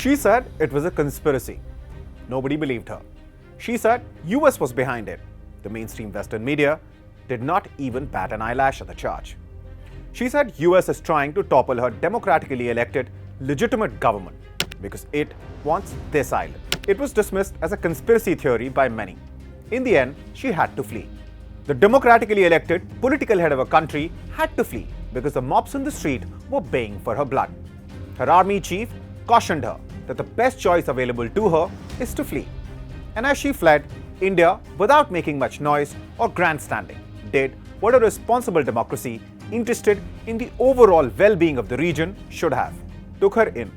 She said it was a conspiracy. Nobody believed her. She said US was behind it. The mainstream Western media did not even bat an eyelash at the charge. She said US is trying to topple her democratically elected, legitimate government because it wants this island. It was dismissed as a conspiracy theory by many. In the end, she had to flee. The democratically elected political head of a country had to flee because the mobs in the street were baying for her blood. Her army chief cautioned her that the best choice available to her is to flee. And as she fled, India, without making much noise or grandstanding, did what a responsible democracy interested in the overall well-being of the region should have. Took her in.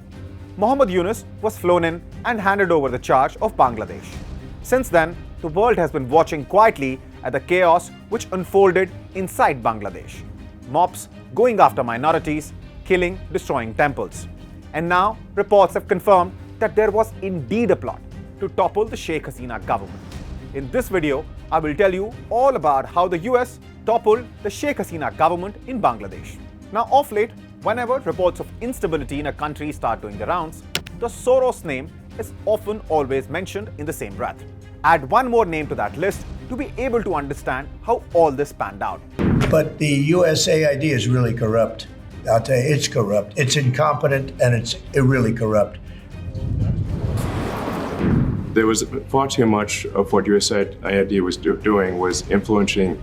Mohammad Yunus was flown in and handed over the charge of Bangladesh. Since then, the world has been watching quietly at the chaos which unfolded inside Bangladesh. Mobs going after minorities, killing, destroying temples. And now, reports have confirmed that there was indeed a plot to topple the Sheikh Hasina government. In this video, I will tell you all about how the US toppled the Sheikh Hasina government in Bangladesh. Now, of late, whenever reports of instability in a country start doing the rounds, the Soros name is often always mentioned in the same breath. Add one more name to that list to be able to understand how all this panned out. But the USAID is really corrupt. I'll tell you, it's corrupt. It's incompetent and it's really corrupt. There was far too much of what USAID was doing was influencing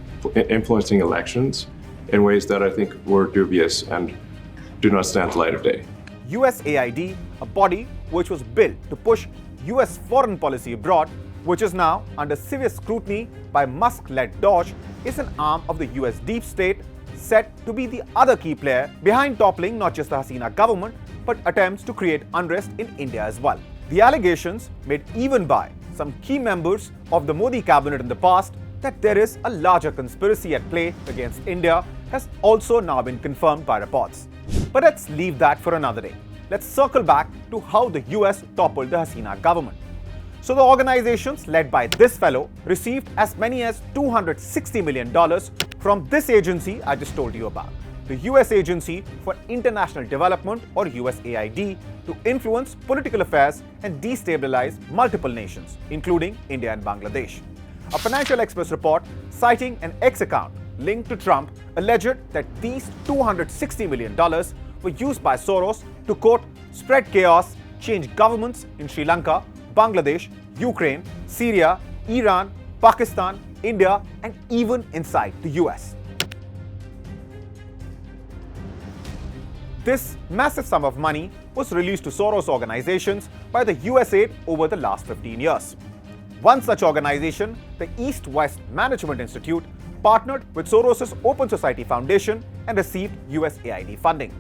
elections in ways that I think were dubious and do not stand the light of day. USAID, a body which was built to push US foreign policy abroad, which is now under severe scrutiny by Musk-led Doge, is an arm of the US deep state said to be the other key player behind toppling not just the Hasina government, but attempts to create unrest in India as well. The allegations made even by some key members of the Modi cabinet in the past that there is a larger conspiracy at play against India has also now been confirmed by reports. But let's leave that for another day. Let's circle back to how the US toppled the Hasina government. So the organizations led by this fellow received as many as $260 million from this agency I just told you about, the US Agency for International Development, or USAID, to influence political affairs and destabilize multiple nations, including India and Bangladesh. A Financial Express report citing an X account linked to Trump alleged that these $260 million were used by Soros to, quote, spread chaos, change governments in Sri Lanka, Bangladesh, Ukraine, Syria, Iran, Pakistan, India, and even inside the US. This massive sum of money was released to Soros organizations by the USAID over the last 15 years. One such organization, the East-West Management Institute, partnered with Soros' Open Society Foundation and received USAID funding.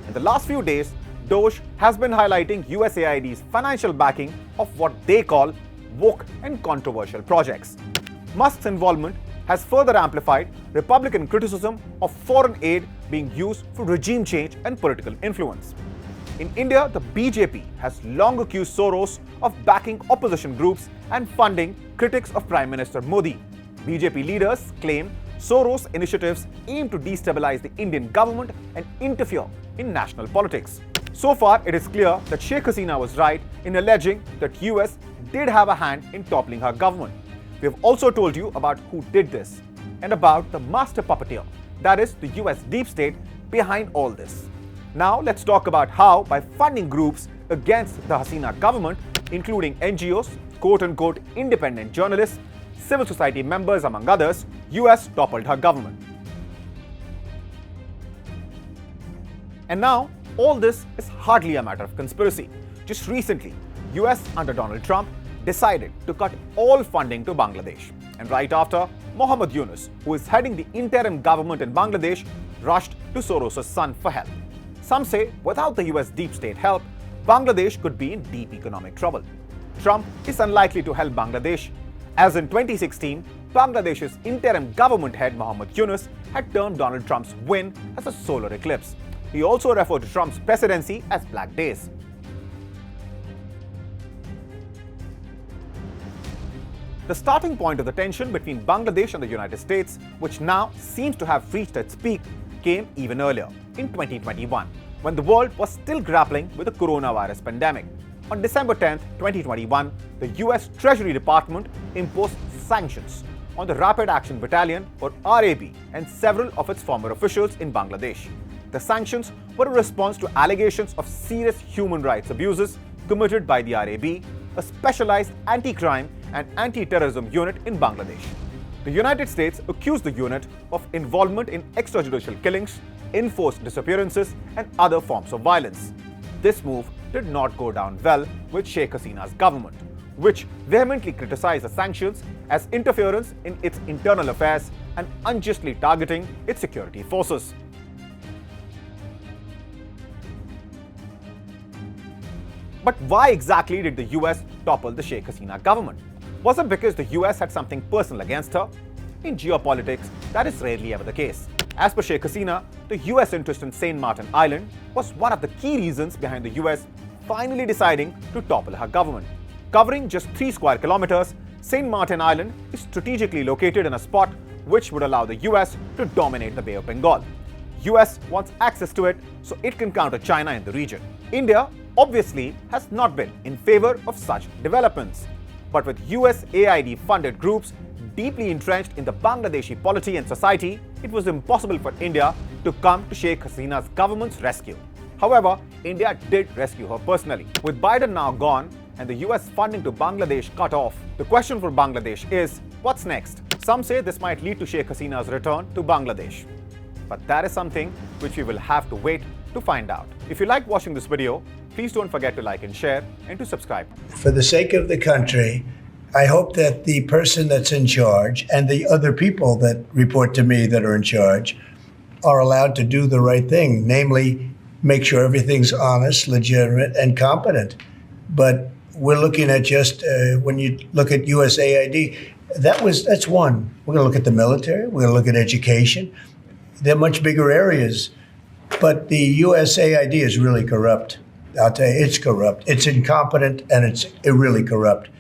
In the last few days, Doge has been highlighting USAID's financial backing of what they call woke and controversial projects. Musk's involvement has further amplified Republican criticism of foreign aid being used for regime change and political influence. In India, the BJP has long accused Soros of backing opposition groups and funding critics of Prime Minister Modi. BJP leaders claim Soros' initiatives aim to destabilize the Indian government and interfere in national politics. So far, it is clear that Sheikh Hasina was right in alleging that US did have a hand in toppling her government. We have also told you about who did this and about the master puppeteer, that is the US deep state behind all this. Now let's talk about how, by funding groups against the Hasina government, including NGOs, quote-unquote independent journalists, civil society members among others, US toppled her government. And now, all this is hardly a matter of conspiracy. Just recently, US under Donald Trump decided to cut all funding to Bangladesh. And right after, Mohammad Yunus, who is heading the interim government in Bangladesh, rushed to Soros' son for help. Some say without the US deep state help, Bangladesh could be in deep economic trouble. Trump is unlikely to help Bangladesh, as in 2016, Bangladesh's interim government head Mohammad Yunus had termed Donald Trump's win as a solar eclipse. He also referred to Trump's presidency as Black Days. The starting point of the tension between Bangladesh and the United States, which now seems to have reached its peak, came even earlier, in 2021, when the world was still grappling with the coronavirus pandemic. On December 10, 2021, the US Treasury Department imposed sanctions on the Rapid Action Battalion, or RAB, and several of its former officials in Bangladesh. The sanctions were a response to allegations of serious human rights abuses committed by the RAB, a specialized anti-crime and anti-terrorism unit in Bangladesh. The United States accused the unit of involvement in extrajudicial killings, enforced disappearances, and other forms of violence. This move did not go down well with Sheikh Hasina's government, which vehemently criticized the sanctions as interference in its internal affairs and unjustly targeting its security forces. But why exactly did the US topple the Sheikh Hasina government? Was it because the US had something personal against her? In geopolitics, that is rarely ever the case. As per Sheikh Hasina, the US interest in Saint Martin Island was one of the key reasons behind the US finally deciding to topple her government. Covering just 3 square kilometers, Saint Martin Island is strategically located in a spot which would allow the US to dominate the Bay of Bengal. US wants access to it so it can counter China in the region. India obviously has not been in favor of such developments. But with USAID funded groups deeply entrenched in the Bangladeshi polity and society, it was impossible for India to come to Sheikh Hasina's government's rescue. However, India did rescue her personally. With Biden now gone and the US funding to Bangladesh cut off, the question for Bangladesh is, what's next? Some say this might lead to Sheikh Hasina's return to Bangladesh. But that is something which we will have to wait to find out. If you like watching this video, please don't forget to like and share and to subscribe. For the sake of the country, I hope that the person that's in charge and the other people that report to me that are in charge are allowed to do the right thing, namely make sure everything's honest, legitimate, and competent. But we're looking at just, when you look at USAID, that's one. We're going to look at the military, we're going to look at education. They're much bigger areas. But the USAID is really corrupt. I'll tell you, it's corrupt. It's incompetent, and it's really corrupt.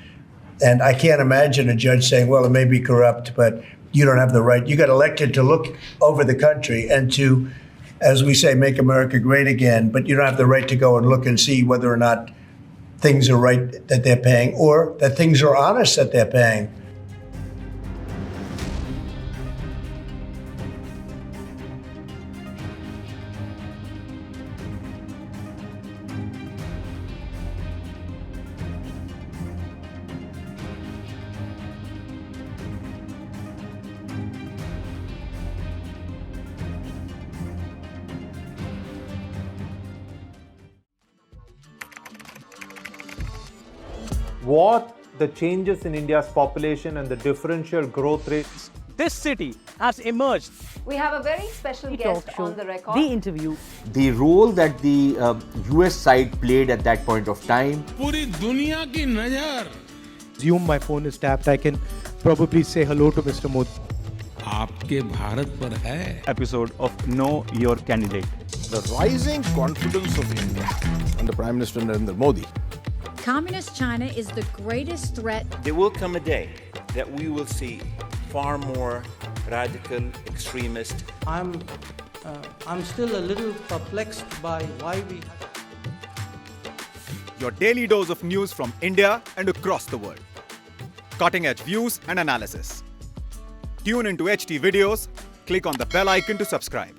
And I can't imagine a judge saying, well, it may be corrupt, but you don't have the right. You got elected to look over the country and to, as we say, make America great again, but you don't have the right to go and look and see whether or not things are right that they're paying or that things are honest that they're paying. What the changes in India's population and the differential growth rates. This city has emerged. We have a very special guest on the record. The interview. The role that the US side played at that point of time. पूरी दुनिया की नजर. Assume my phone is tapped. I can probably say hello to Mr. Modi. आपके भारत पर है. Episode of Know Your Candidate. The rising confidence of India under Prime Minister Narendra Modi. Communist China is the greatest threat. There will come a day that we will see far more radical extremist. I'm still a little perplexed by why we. Your daily dose of news from India and across the world. Cutting-edge views and analysis. Tune into HT videos. Click on the bell icon to subscribe.